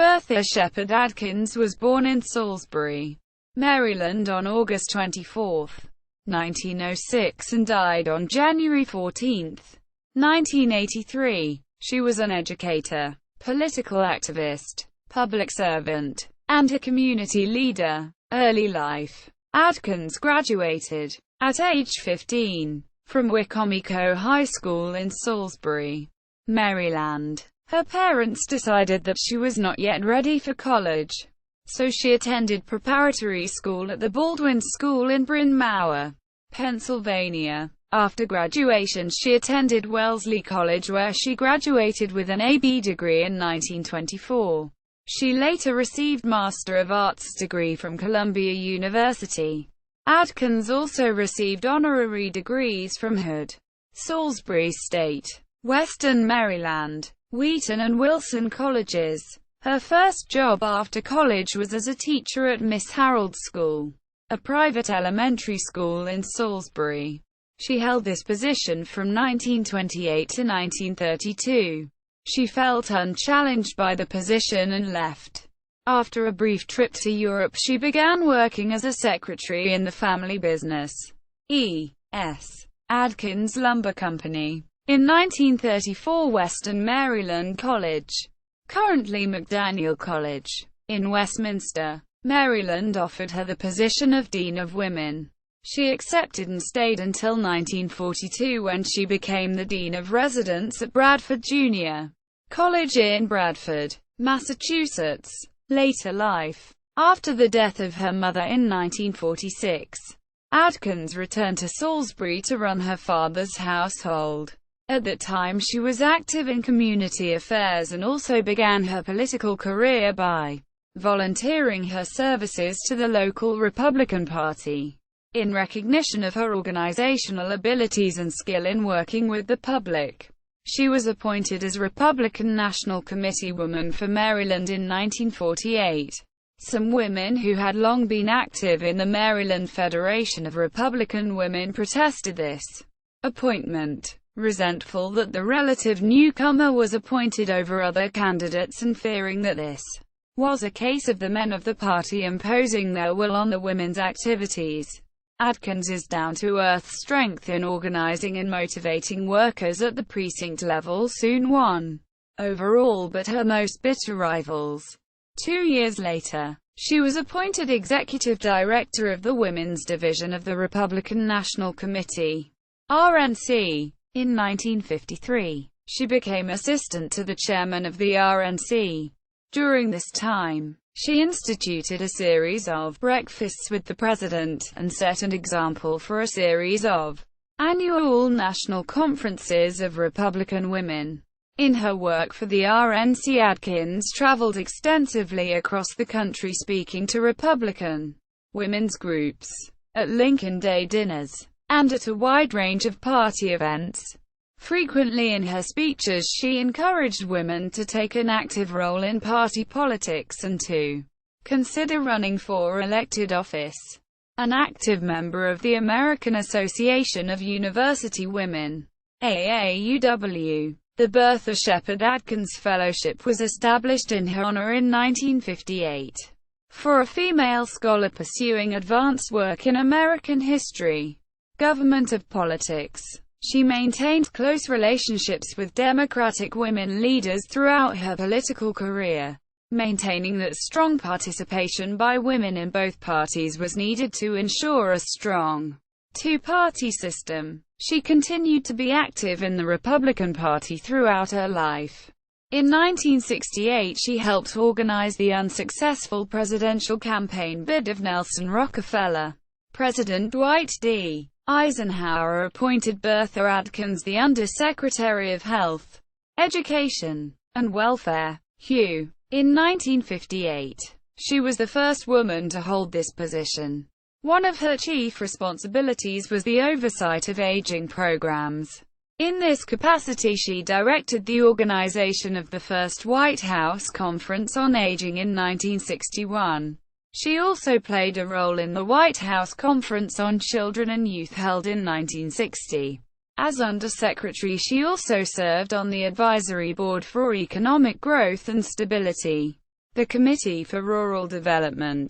Bertha Sheppard Adkins was born in Salisbury, Maryland on August 24, 1906 and died on January 14, 1983. She was an educator, political activist, public servant, and a community leader. Early life. Adkins graduated, at age 15, from Wicomico High School in Salisbury, Maryland. Her parents decided that she was not yet ready for college, so she attended preparatory school at the Baldwin School in Bryn Mawr, Pennsylvania. After graduation she attended Wellesley College where she graduated with an AB degree in 1924. She later received Master of Arts degree from Columbia University. Adkins also received honorary degrees from Hood, Salisbury State, Western Maryland, Wheaton and Wilson colleges. Her first job after college was as a teacher at Miss Harold's School, a private elementary school in Salisbury. She held this position from 1928 to 1932. She felt unchallenged by the position and left. After a brief trip to Europe she began working as a secretary in the family business, E.S. Adkins Lumber Company, in 1934 Western Maryland College, currently McDaniel College, in Westminster, Maryland offered her the position of Dean of Women. She accepted and stayed until 1942 when she became the Dean of Residence at Bradford Junior College in Bradford, Massachusetts. Later life. After the death of her mother in 1946, Adkins returned to Salisbury to run her father's household. At that time she was active in community affairs and also began her political career by volunteering her services to the local Republican Party. In recognition of her organizational abilities and skill in working with the public, she was appointed as Republican National Committee woman for Maryland in 1948. Some women who had long been active in the Maryland Federation of Republican Women protested this appointment, resentful that the relative newcomer was appointed over other candidates and fearing that this was a case of the men of the party imposing their will on the women's activities. Adkins's down-to-earth strength in organizing and motivating workers at the precinct level soon won over all but her most bitter rivals. 2 years later, she was appointed executive director of the Women's Division of the Republican National Committee, RNC. In 1953, she became assistant to the chairman of the RNC. During this time, she instituted a series of breakfasts with the president, and set an example for a series of annual national conferences of Republican women. In her work for the RNC, Adkins traveled extensively across the country speaking to Republican women's groups, at Lincoln Day dinners, and at a wide range of party events. Frequently in her speeches she encouraged women to take an active role in party politics and to consider running for elected office. An active member of the American Association of University Women, AAUW, the Bertha Sheppard Adkins Fellowship was established in her honor in 1958, for a female scholar pursuing advanced work in American history, government of politics. She maintained close relationships with Democratic women leaders throughout her political career, maintaining that strong participation by women in both parties was needed to ensure a strong two-party system. She continued to be active in the Republican Party throughout her life. In 1968 she helped organize the unsuccessful presidential campaign bid of Nelson Rockefeller. President Dwight D. Eisenhower appointed Bertha Adkins the Under-Secretary of Health, Education, and Welfare, HUE, in 1958. She was the first woman to hold this position. One of her chief responsibilities was the oversight of aging programs. In this capacity she directed the organization of the first White House Conference on Aging in 1961. She also played a role in the White House Conference on Children and Youth held in 1960. As Undersecretary she also served on the Advisory Board for Economic Growth and Stability. the Committee for Rural Development,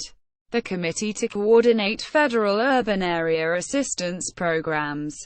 the Committee to Coordinate Federal Urban Area Assistance Programs,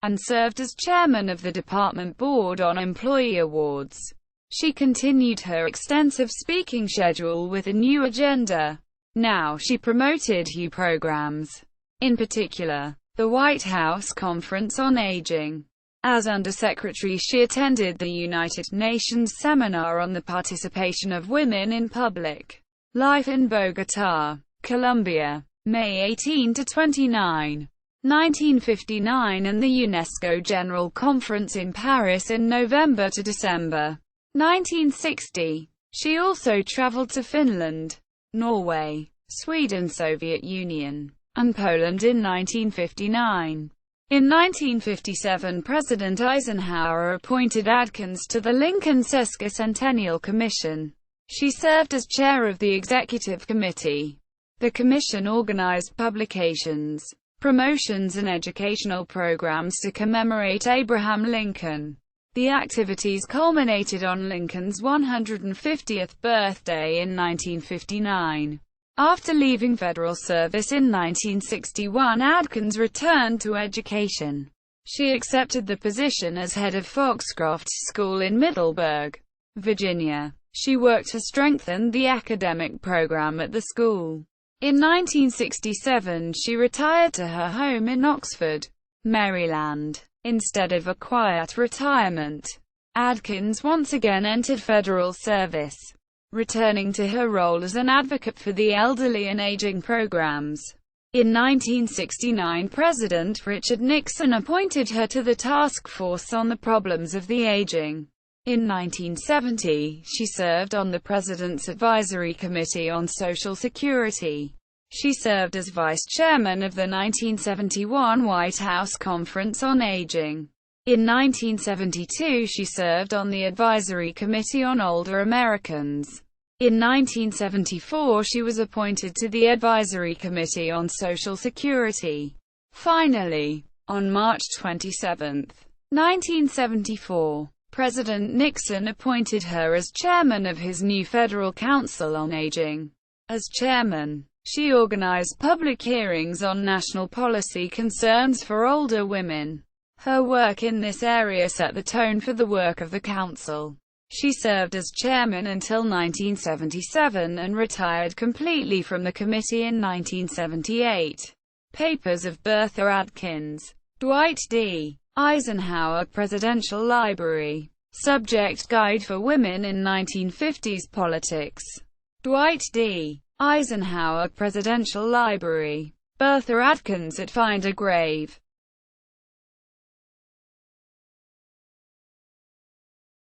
and served as chairman of the Department Board on Employee Awards. She continued her extensive speaking schedule with a new agenda. Now she promoted new programs, in particular, the White House Conference on Aging. As Undersecretary, she attended the United Nations Seminar on the Participation of Women in Public Life in Bogotá, Colombia, May 18 to 29, 1959, and the UNESCO General Conference in Paris in November to December 1960. She also traveled to Finland, Norway, Sweden, Soviet Union, and Poland in 1959. In 1957, President Eisenhower appointed Adkins to the Lincoln Sesquicentennial Commission. She served as chair of the executive committee. The commission organized publications, promotions, and educational programs to commemorate Abraham Lincoln. The activities culminated on Lincoln's 150th birthday in 1959. After leaving federal service in 1961, Adkins returned to education. She accepted the position as head of Foxcroft School in Middleburg, Virginia. She worked to strengthen the academic program at the school. In 1967, she retired to her home in Oxford, Maryland. Instead of a quiet retirement, Adkins once again entered federal service, returning to her role as an advocate for the elderly and aging programs. In 1969, President Richard Nixon appointed her to the Task Force on the Problems of the Aging. In 1970, she served on the President's Advisory Committee on Social Security. She served as vice chairman of the 1971 White House Conference on Aging. In 1972, she served on the Advisory Committee on Older Americans. In 1974, she was appointed to the Advisory Committee on Social Security. Finally, on March 27, 1974, President Nixon appointed her as chairman of his new Federal Council on Aging. As chairman, she organized public hearings on national policy concerns for older women. Her work in this area set the tone for the work of the Council. She served as chairman until 1977 and retired completely from the committee in 1978. Papers of Bertha Adkins. Dwight D. Eisenhower Presidential Library. Subject Guide for Women in 1950s Politics. Dwight D. Eisenhower Presidential Library. Bertha Adkins at Find a Grave.